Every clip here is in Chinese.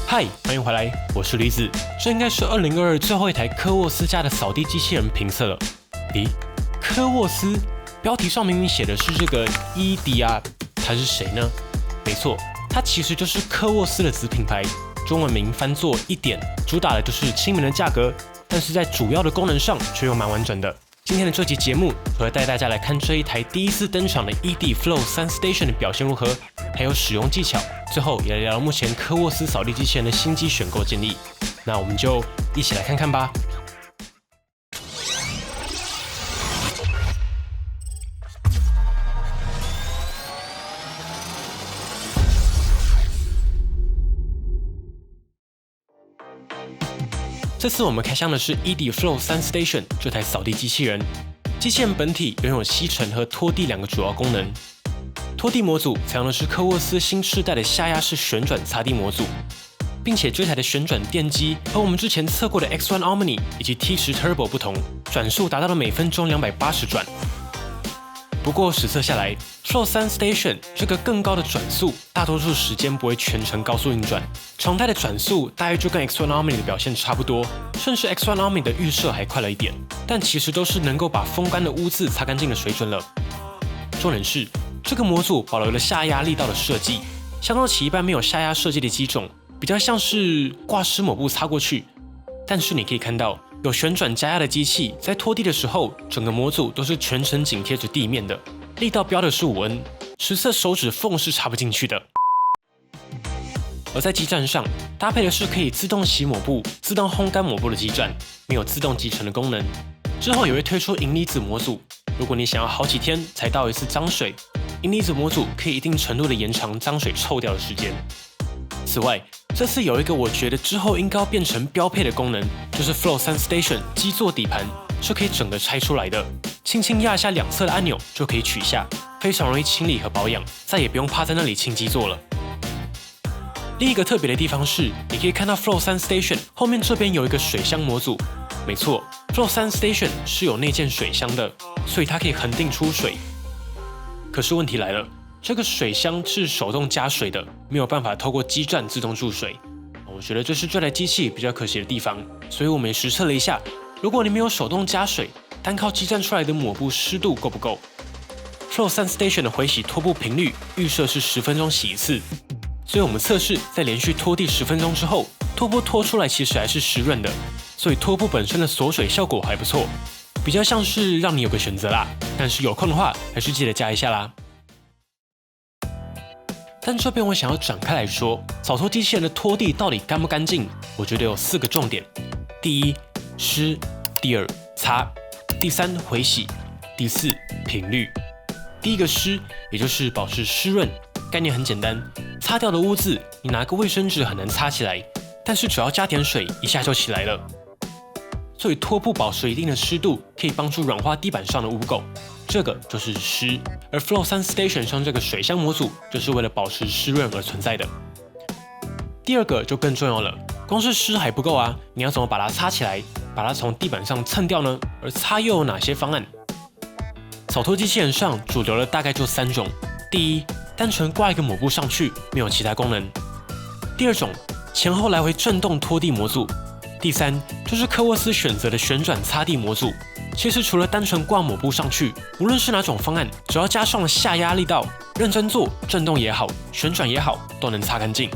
嗨，欢迎回来，我是李子。这应该是2022最后一台科沃斯家的扫地机器人评测了。咦，科沃斯？标题上明明写的是这个EDR，他是谁呢？没错，它其实就是科沃斯的子品牌，中文名翻作一点，主打的就是亲民的价格，但是在主要的功能上却又蛮完整的。今天的这期节目，我会带大家来看这一台第一次登场的 ED Flow 3 Station 的表现如何，还有使用技巧，最后也来聊目前科沃斯扫地机器人的新机选购建议。那我们就一起来看看吧。这次我们开箱的是 ED Flow 3 Station 这台扫地机器人。机器人本体拥有吸尘和拖地两个主要功能。拖地模组采用的是科沃斯新世代的下压式旋转擦地模组，并且这台的旋转电机和我们之前测过的 X1 Omni 以及 T10 Turbo 不同，转速达到了每分钟280转。不过实测下来 ，Flow 3 Station 这个更高的转速，大多数时间不会全程高速运转，常态的转速大约就跟 X1 Omni 的表现差不多，甚至 X1 Omni 的预设还快了一点，但其实都是能够把风干的污渍擦干净的水准了。重点是，这个模组保留了下压力道的设计，相较起一般没有下压设计的机种，比较像是挂湿抹布擦过去。但是你可以看到，有旋转加压的机器在拖地的时候，整个模组都是全程紧贴着地面的，力道标的是5N，实测手指缝是插不进去的。而在基站上搭配的是可以自动洗抹布、自动烘干抹布的基站，没有自动集成的功能。之后也会推出银离子模组，如果你想要好几天才倒一次脏水，银离子模组可以一定程度的延长脏水臭掉的时间。此外，这次有一个我觉得之后应该要变成标配的功能，就是 Flow 3 Station 基座底盘是可以整个拆出来的，轻轻压下两侧的按钮就可以取下，非常容易清理和保养，再也不用趴在那里清基座了。另一个特别的地方是，你可以看到 Flow 3 Station 后面这边有一个水箱模组，没错 ，Flow 3 Station 是有内建水箱的，所以它可以恒定出水。可是问题来了。这个水箱是手动加水的，没有办法透过基站自动注水。我觉得这是这台机器比较可惜的地方，所以我们也实测了一下，如果你没有手动加水，单靠基站出来的抹布湿度够不够 ？Flow 3 Station 的回洗拖布频率预设是10分钟洗一次，所以我们测试在连续拖地10分钟之后，拖布拖出来其实还是湿润的，所以拖布本身的锁水效果还不错，比较像是让你有个选择啦。但是有空的话，还是记得加一下啦。但这边我想要展开来说，扫拖机器人的拖地到底干不干净？我觉得有4个重点：第一，湿；第二，擦；第三，回洗；第四，频率。第一个湿，也就是保持湿润，概念很简单，擦掉的污渍，你拿个卫生纸很难擦起来，但是只要加点水，一下就起来了。所以拖布保持一定的湿度，可以帮助软化地板上的污垢。这个就是湿，而 Flow 3 Station 上这个水箱模组就是为了保持湿润而存在的。第二个就更重要了，光是湿还不够啊，你要怎么把它擦起来，把它从地板上蹭掉呢？而擦又有哪些方案？扫拖机器人上主流的大概就3种：第一，单纯挂一个抹布上去，没有其他功能；第二种，前后来回震动拖地模组；第三，就是科沃斯选择的旋转擦地模组。其实除了单纯挂抹布上去，无论是哪种方案，只要加上了下压力道，认真做，震动也好，旋转也好，都能擦干净。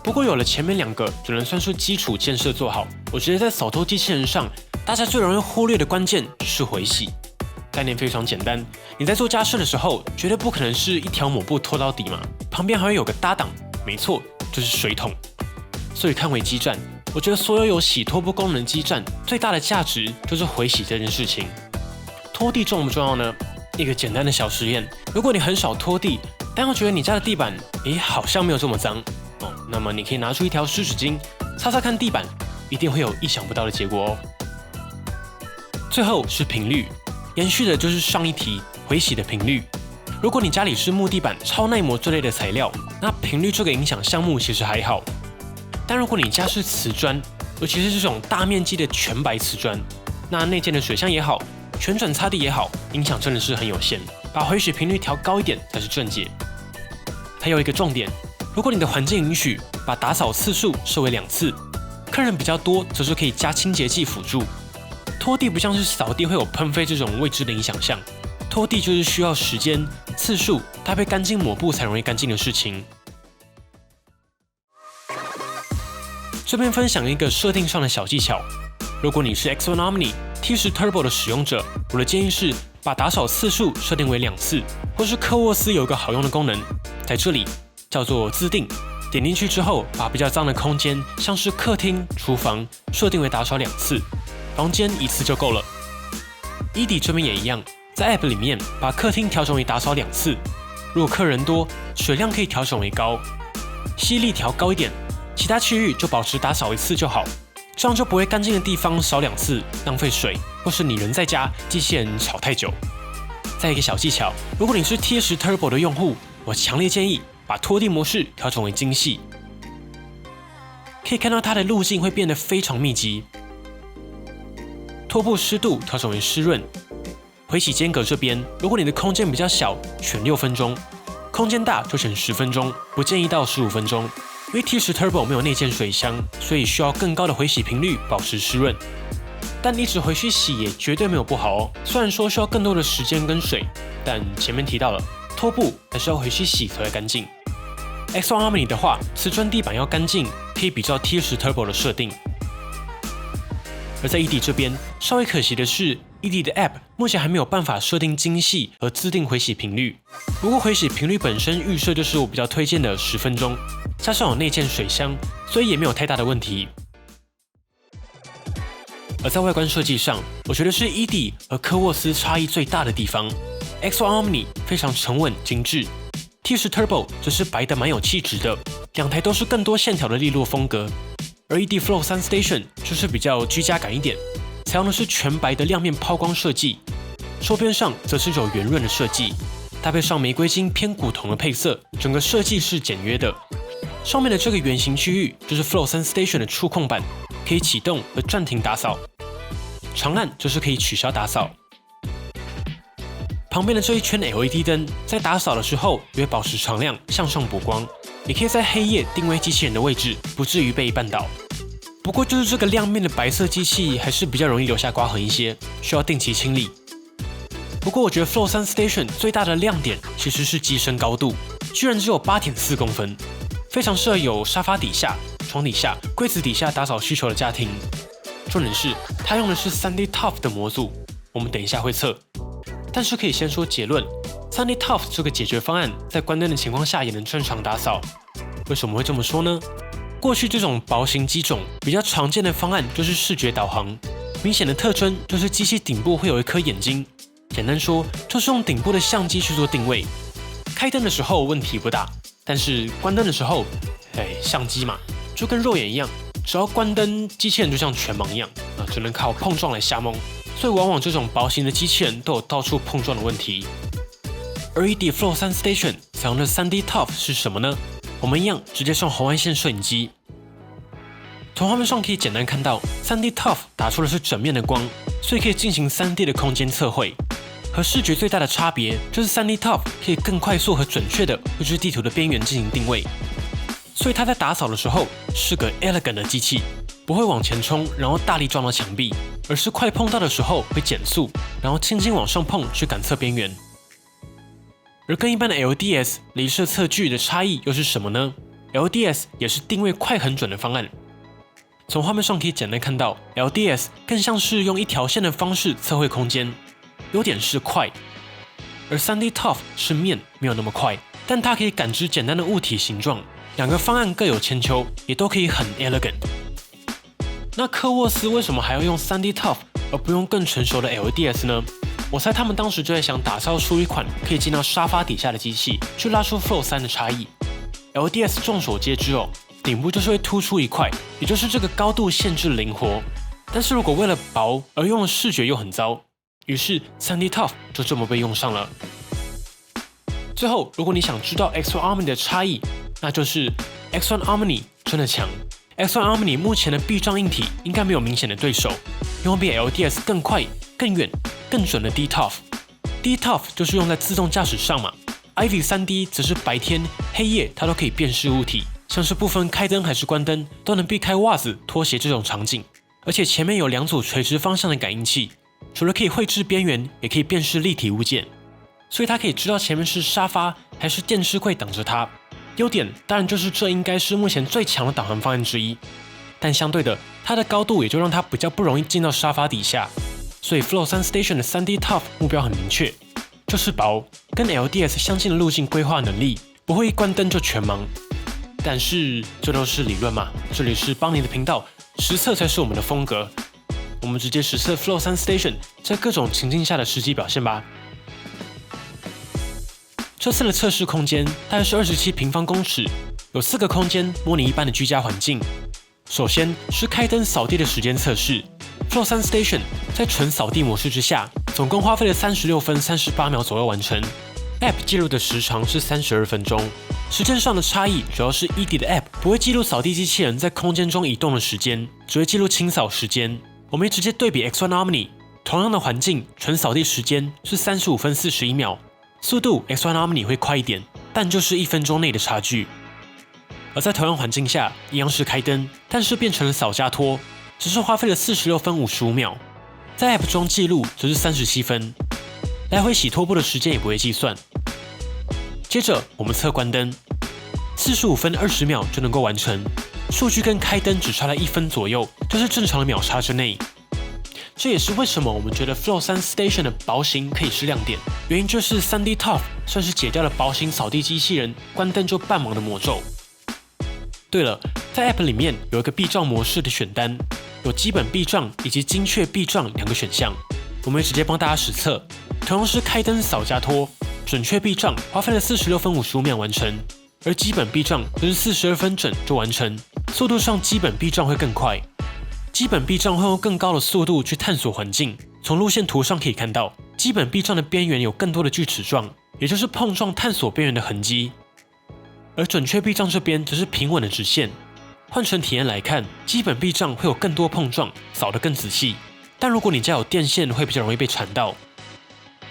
不过有了前面2个，只能算是基础建设做好。我觉得在扫拖机器人上，大家最容易忽略的关键是回洗。概念非常简单，你在做家事的时候，绝对不可能是一条抹布拖到底嘛，旁边还会有个搭档，没错，就是水桶。所以看回基站。我觉得所有有洗拖布功能基站最大的价值就是回洗这件事情。拖地重不重要呢？一个简单的小实验，如果你很少拖地，但又觉得你家的地板好像没有这么脏那么你可以拿出一条湿纸巾擦擦看地板，一定会有意想不到的结果哦。最后是频率，延续的就是上一题回洗的频率。如果你家里是木地板、超耐磨这类的材料，那频率这个影响项目其实还好。但如果你家是瓷砖，尤其是这种大面积的全白瓷砖，那内建的水箱也好，旋转擦地也好，影响真的是很有限。把回洗频率调高一点才是正解。还有一个重点，如果你的环境允许，把打扫次数设为2次，客人比较多则是可以加清洁剂辅助。拖地不像是扫地会有喷飞这种未知的影响项，拖地就是需要时间、次数搭配干净抹布才容易干净的事情。这边分享一个设定上的小技巧，如果你是 X1 Omni T10 Turbo 的使用者，我的建议是把打扫次数设定为2次，或是科沃斯有一个好用的功能，在这里叫做自定。点进去之后，把比较脏的空间，像是客厅、厨房，设定为打扫2次，房间1次就够了。ED 这边也一样，在 App 里面把客厅调整为打扫2次，如果客人多，水量可以调整为高，吸力调高一点，其他区域就保持打扫1次就好，这样就不会干净的地方扫2次，浪费水，或是你人在家，机器人吵太久。再一个小技巧，如果你是 T10 Turbo 的用户，我强烈建议把拖地模式调整为精细，可以看到它的路径会变得非常密集。拖布湿度调整为湿润，回洗间隔这边，如果你的空间比较小，选6分钟；空间大就选10分钟，不建议到15分钟。因为 T10 Turbo 没有内建水箱，所以需要更高的回洗频率保持湿润。但一直回去洗也绝对没有不好哦，虽然说需要更多的时间跟水，但前面提到了，拖布还是要回去洗才会干净。X1 Omni 的话，瓷砖地板要干净，可以比照 T10 Turbo 的设定。而在 ED 这边，稍微可惜的是 ，ED 的 App 目前还没有办法设定精细和自定回洗频率。不过回洗频率本身预设就是我比较推荐的10分钟，加上有内建水箱，所以也没有太大的问题。而在外观设计上，我觉得是 ED 和科沃斯差异最大的地方。X1 Omni 非常沉稳精致。T10 Turbo 则是白的蛮有气质的，两台都是更多线条的利落风格，而 ED Flow 3 Station 就是比较居家感一点，采用的是全白的亮面抛光设计，周边上则是有圆润的设计，搭配上玫瑰金偏古铜的配色，整个设计是简约的。上面的这个圆形区域就是 Flow 3 Station 的触控板，可以启动和暂停打扫，长按就是可以取消打扫。旁边的这一圈 LED 灯，在打扫的时候也会保持常亮，向上补光。也可以在黑夜定位机器人的位置，不至于被绊倒。不过就是这个亮面的白色机器还是比较容易留下刮痕一些，需要定期清理。不过我觉得 Flow 3 Station 最大的亮点其实是机身高度，居然只有 8.4 公分，非常适合有沙发底下、床底下、柜子底下打扫需求的家庭。重点是它用的是 3D TUF 的模组，我们等一下会测。但是可以先说结论 ，3D TUF 这个解决方案在关灯的情况下也能正常打扫。为什么会这么说呢？过去这种薄型机种比较常见的方案就是视觉导航，明显的特征就是机器顶部会有一颗眼睛。简单说，就是用顶部的相机去做定位。开灯的时候问题不大，但是关灯的时候，相机嘛，就跟肉眼一样，只要关灯，机器人就像全盲一样，只能靠碰撞来瞎蒙。所以往往这种薄型的机器人都有到处碰撞的问题。而 ED Flow 3 Station 采用的 3D TUF 是什么呢？我们一样直接上红外线摄影机。从画面上可以简单看到 ，3D TUF 打出的是整面的光，所以可以进行 3D 的空间测绘。和视觉最大的差别就是 3D TUF 可以更快速和准确的绘制地图的边缘进行定位，所以它在打扫的时候是个 elegant 的机器，不会往前冲，然后大力撞到墙壁，而是快碰到的时候会减速，然后轻轻往上碰去感测边缘。而跟一般的 LDS 雷射测距的差异又是什么呢？ LDS 也是定位快很准的方案。从画面上可以简单看到 ，LDS 更像是用一条线的方式测绘空间，优点是快，而 3D TUF 是面，没有那么快，但它可以感知简单的物体形状。两个方案各有千秋，也都可以很 elegant。那科沃斯为什么还要用 3D TUF 而不用更成熟的 LDS 呢？我猜他们当时就在想打造出一款可以进到沙发底下的机器，去拉出 Flow 3的差异。LDS 众所皆知哦，顶部就是会突出一块，也就是这个高度限制灵活。但是如果为了薄而用的视觉又很糟，于是 3D TUF 就这么被用上了。最后，如果你想知道 X1 Omni 的差异，那就是 X1 Omni 真的强。X1 Omni 目前的避障硬体应该没有明显的对手，拥有比 LDS 更快、更远、更准的 DTUF。DTUF 就是用在自动驾驶上嘛。Ivy 3D 则是白天、黑夜它都可以辨识物体，像是不分开灯还是关灯，都能避开袜子、拖鞋这种场景。而且前面有2组垂直方向的感应器，除了可以绘制边缘，也可以辨识立体物件，所以它可以知道前面是沙发还是电视柜挡着它。优点当然就是这应该是目前最强的导航方案之一，但相对的，它的高度也就让它比较不容易进到沙发底下。所以 Flow 3 Station 的 3D TOF 目标很明确，就是薄，跟 LDS 相近的路径规划能力，不会一关灯就全盲。但是这都是理论嘛，这里是邦尼的频道，实测才是我们的风格。我们直接实测 Flow 3 Station 在各种情境下的实际表现吧。这次的测试空间大概是27平方公尺，有4个空间模拟一般的居家环境。首先是开灯扫地的时间测试 ，Flow 3 Station 在纯扫地模式之下，总共花费了36分38秒左右完成。App 记录的时长是32分钟。时间上的差异主要是 ED 的 App 不会记录扫地机器人在空间中移动的时间，只会记录清扫时间。我们也直接对比 X1 Omni， 同样的环境，纯扫地时间是35分41秒，速度 X1 Omni 会快一点，但就是1分钟内的差距。而在同样环境下，一样是开灯，但是变成了扫加拖，只是花费了46分55秒，在 App 中记录则是37分，来回洗拖布的时间也不会计算。接着我们测关灯，45分20秒就能够完成，数据跟开灯只差了1分左右，就是正常的秒差之内。这也是为什么我们觉得 Flow 3 Station 的薄型可以是亮点，原因就是 3D TOF 算是解掉了薄型扫地机器人关灯就半盲的魔咒。对了，在 App 里面有一个避障模式的选单，有基本避障以及精确避障2个选项，我们会直接帮大家实测。同样是开灯扫加拖，准确避障花费了46分55秒完成，而基本避障则是42分整就完成，速度上基本避障会更快。基本避障会用更高的速度去探索环境，从路线图上可以看到，基本避障的边缘有更多的锯齿状，也就是碰撞探索边缘的痕迹。而准确避障这边则是平稳的直线。换成体验来看，基本避障会有更多碰撞，扫得更仔细，但如果你家有电线，会比较容易被缠到。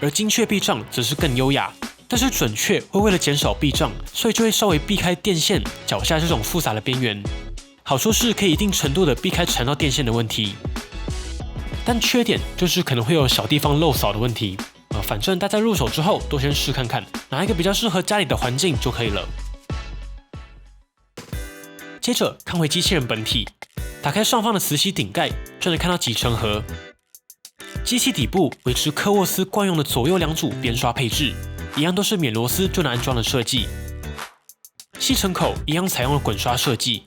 而精确避障则是更优雅，但是准确会为了减少避障，所以就会稍微避开电线、脚下这种复杂的边缘。好处是可以一定程度的避开缠到电线的问题，但缺点就是可能会有小地方漏扫的问题。反正大家入手之后都先试看看，哪一个比较适合家里的环境就可以了。接着看回机器人本体，打开上方的磁吸顶盖，就能看到集成盒。机器底部维持科沃斯惯用的左右2组边刷配置，一样都是免螺丝就能安装的设计。吸尘口一样采用了滚刷设计。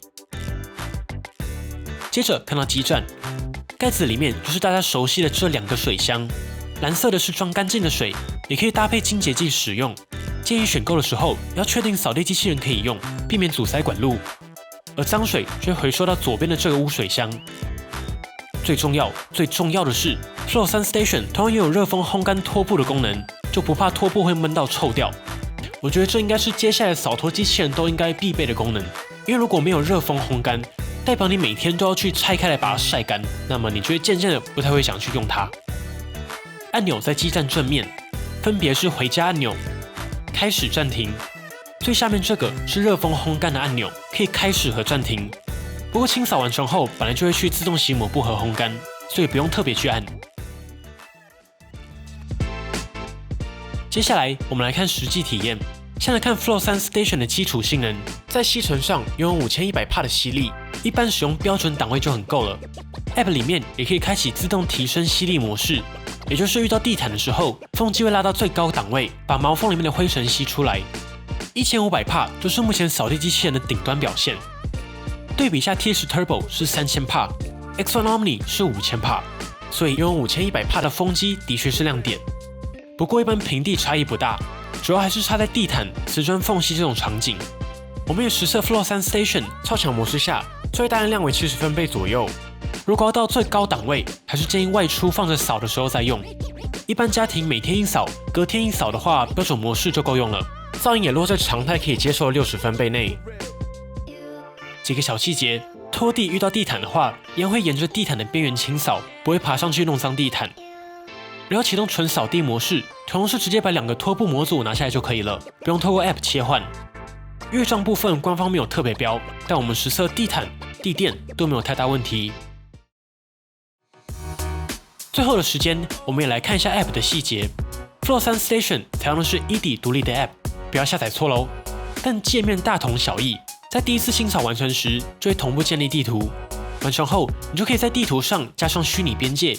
接着看到基站，盖子里面就是大家熟悉的这2个水箱，蓝色的是装干净的水，也可以搭配清洁剂使用。建议选购的时候要确定扫地机器人可以用，避免阻塞管路。而脏水就会回收到左边的这个污水箱。最重要的是 ，Flow 3 Station 同样也有热风烘干拖布的功能，就不怕拖布会闷到臭掉。我觉得这应该是接下来扫拖机器人都应该必备的功能，因为如果没有热风烘干，代表你每天都要去拆开来把它晒干，那么你就会渐渐的不太会想去用它。按钮在基站正面，分别是回家按钮、开始暂停，最下面这个是热风烘干的按钮，可以开始和暂停。不过清扫完成后，本来就会去自动洗抹布和烘干，所以不用特别去按。接下来我们来看实际体验。先来看 Flow 3 Station 的基础性能，在吸尘上拥有5100帕的吸力，一般使用标准档位就很够了。App 里面也可以开启自动提升吸力模式，也就是遇到地毯的时候，风机会拉到最高档位，把毛缝里面的灰尘吸出来。1500帕就是目前扫地机器人的顶端表现。对比一下 TS Turbo 是3000帕 ，X1 Omni 是5000帕，所以拥有5100帕的风机的确是亮点。不过一般平地差异不大，主要还是差在地毯、瓷砖缝隙这种场景。我们也实测 Flow 3 Station 超强模式下，最大音量为70分贝左右。如果要到最高档位，还是建议外出放着扫的时候再用。一般家庭每天一扫，隔天一扫的话，标准模式就够用了。噪音也落在常态可以接受的60分贝内。几个小细节，拖地遇到地毯的话，一样会沿着地毯的边缘清扫，不会爬上去弄脏地毯。然后启动纯扫地模式，同样是直接把2个拖布模组拿下来就可以了，不用透过 App 切换。乐章部分官方没有特别标，但我们实测地毯、地垫都没有太大问题。最后的时间，我们也来看一下 App 的细节。Flow 3 Station 采用的是 ED 独立的 App， 不要下载错喽。但界面大同小异，在第一次清扫完成时就会同步建立地图。完成后，你就可以在地图上加上虚拟边界，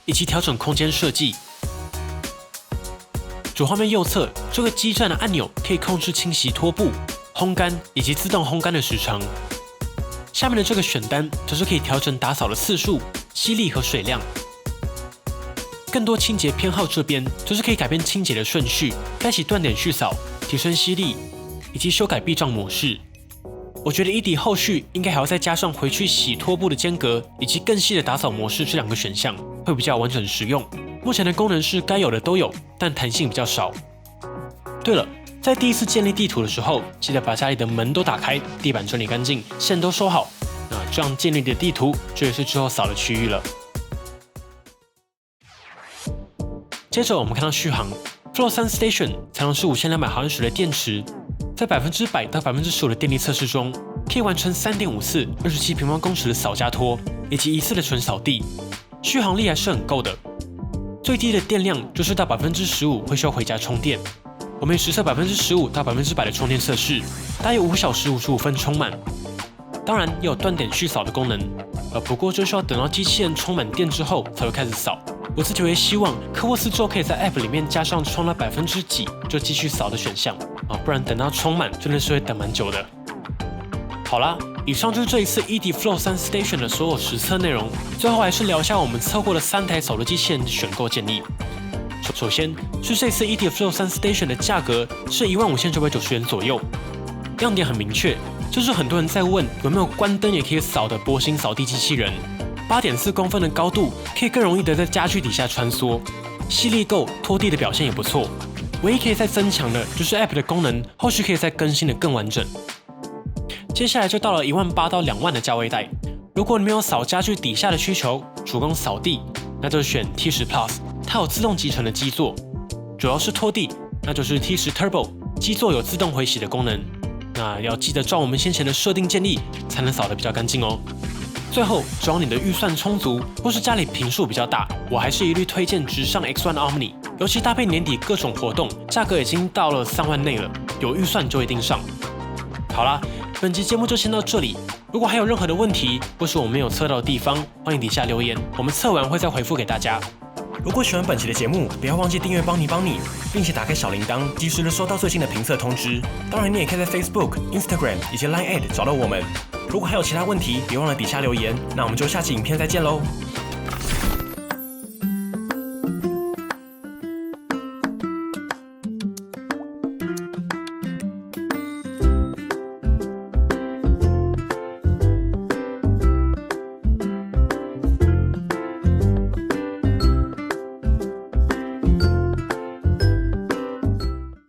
以及调整空间设计。主画面右侧这个基站的按钮可以控制清洗拖布、烘干以及自动烘干的时长。下面的这个选单则是可以调整打扫的次数、吸力和水量。更多清洁偏好这边则是可以改变清洁的顺序，开启断点续扫、提升吸力，以及修改避障模式。我觉得ED后续应该还要再加上回去洗拖布的间隔，以及更细的打扫模式这2个选项，会比较完整实用。目前的功能是该有的都有，但弹性比较少。对了，在第一次建立地图的时候，记得把家里的门都打开，地板整理干净，线都收好。那这样建立的地图就也是之后扫的区域了。接着我们看到续航 ，Flow 3 Station 采用是5200毫安时的电池，在100%到15%的电力测试中，可以完成3.5次27平方公尺的扫加拖，以及1次的纯扫地，续航力还是很够的。最低的电量就是到15%会需要回家充电。我们也实测15%到100%的充电测试，大约5小时55分充满。当然也有断点续扫的功能，不过就需要等到机器人充满电之后才会开始扫。我自己会希望科沃斯之后可以在 App 里面加上充了几就继续扫的选项不然等到充满真的是会等蛮久的。好啦，以上就是这一次 ED Flow 3 Station 的所有实测内容。最后还是聊一下我们测过的3台扫地机器人的选购建议。首先是这次 ED Flow 3 Station 的价格是15990元左右，亮点很明确，就是很多人在问有没有关灯也可以扫的铂星扫地机器人。8.4公分的高度，可以更容易的在家具底下穿梭，吸力够，拖地的表现也不错。唯一可以再增强的就是 App 的功能，后续可以再更新的更完整。接下来就到了18000到2万的价位带。如果你没有扫家具底下的需求，主攻扫地，那就选 T10 Plus， 它有自动集成的基座，主要是拖地，那就是 T10 Turbo， 基座有自动回洗的功能。那要记得照我们先前的设定建议，才能扫得比较干净哦。最后，只要你的预算充足，或是家里坪数比较大，我还是一律推荐直上 X1 Omni， 尤其搭配年底各种活动，价格已经到了3万内了，有预算就一定上。好啦，本期节目就先到这里。如果还有任何的问题，或是我没有测到的地方，欢迎底下留言，我们测完会再回复给大家。如果喜欢本期的节目，不要忘记订阅邦尼，并且打开小铃铛，及时的收到最新的评测通知。当然，你也可以在 Facebook、Instagram 以及 Line@ 找到我们。如果还有其他问题，别忘了底下留言。那我们就下期影片再见喽。